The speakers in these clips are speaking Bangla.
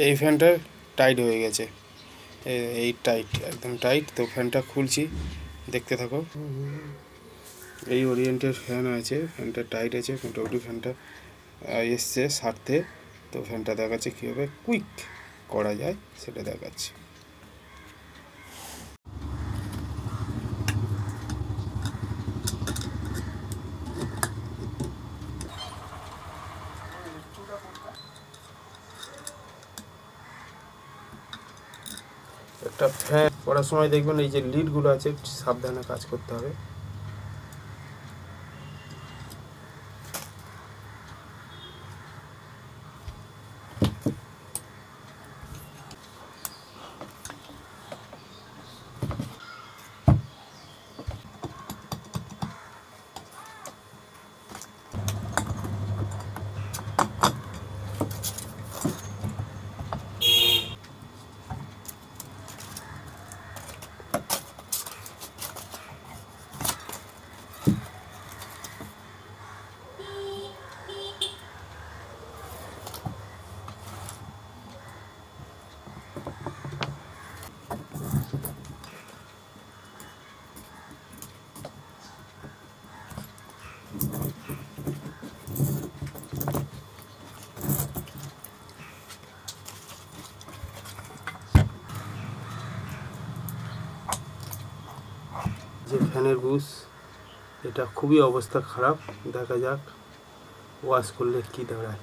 এই ফ্যানটা টাইট হয়ে গেছে, এই টাইট, একদম টাইট। তো ফ্যানটা খুলছি, দেখতে থাকো। এই ওরিয়েন্টের ফ্যান আছে, ফ্যানটা টাইট আছে, মোটামুটি ফ্যানটা এসছে সারতে। তো ফ্যানটা দেখাচ্ছে কীভাবে কুইক করা যায় সেটা দেখাচ্ছে। একটা ফ্যান করার সময় দেখবেন এই যে লিডগুলো আছে, সাবধানে কাজ করতে হবে। যে ফ্যানের বুশ, এটা খুবই অবস্থা খারাপ। দেখা যাক ওয়াশ করলে কি দাঁড়ায়।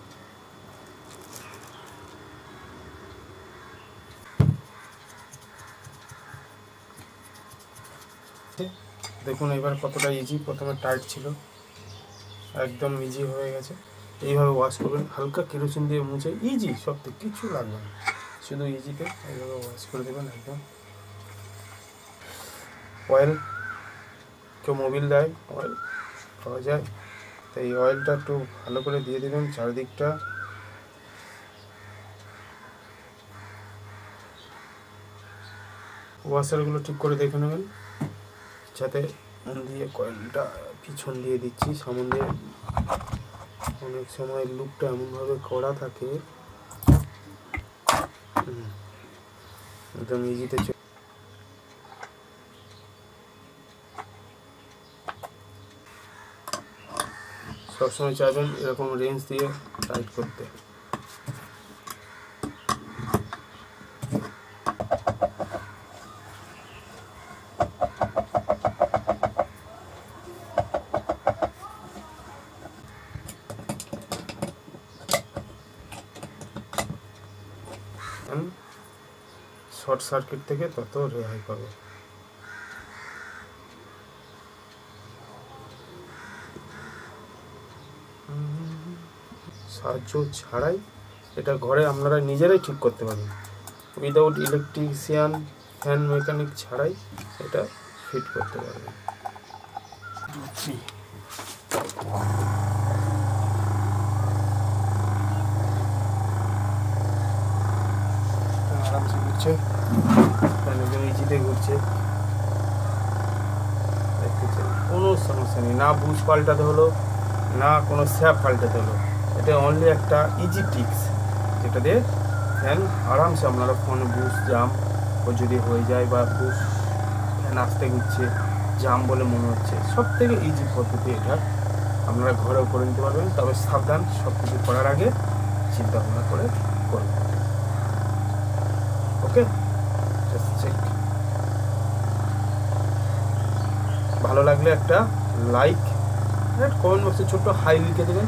দেখুন এবার কতটা ইজি। প্রথমে টাইট ছিল, একদম ইজি হয়ে গেছে। এইভাবে ওয়াশ করবেন, হালকা কেরোসিন দিয়ে মুছে, ইজি, সব তো কিছু লাগবে না, শুধু ইজিতে এইভাবে ওয়াশ করে দেবেন একদম। অয়েল, কেউ মোবিল দেয়, অয়েল পাওয়া যায়, তো এই অয়েলটা একটু ভালো করে দিয়ে দেবেন চারিদিকটা। ওয়াশারগুলো ঠিক করে দেখে নেবেন যাতে দিয়ে কয়েলটা পিছন দিয়ে দিচ্ছি সামন দিয়ে। অনেক সময় লুপটা এমনভাবে করা থাকে একদম ইজিতে। সবসময় চাইবেন এরকম রেঞ্জ দিয়ে টাইট করতে। শর্ট সার্কিট থেকে তত রেহাই পাবে। সাহায্য ছাড়াই এটা ঘরে আপনারা নিজেরাই ঠিক করতে পারবেন, উইদাউট ইলেকট্রিশিয়ান, ফ্যান মেকানিক ছাড়াই এটা ফিট করতে পারবেন। আরামসে ঘুরছে, একদম ইজিতে ঘুরছে, কোনো সমস্যা নেই। না বুশ পাল্টাতে হলো, না কোনো স্যাপ পাল্টাতে হলো। এটা অনলি একটা ইজি টিক্স, যেটা দিয়ে ফ্যান আরামসে আপনারা ফোনে বুশ জাম যদি হয়ে যায়, বা বুশ ফ্যান আসতে ঘুরছে জাম বলে মনে হচ্ছে, সব থেকে ইজি পদ্ধতি এটা। আপনারা ঘরেও করে নিতে পারবেন, তবে সাবধান, সব কিছু করার আগে চিন্তা ভাবনা করে করবেন। ওকে, চেক। ভালো লাগলে একটা লাইক, কমেন্ট বক্সে ছোট্ট হাই লিখে দেবেন।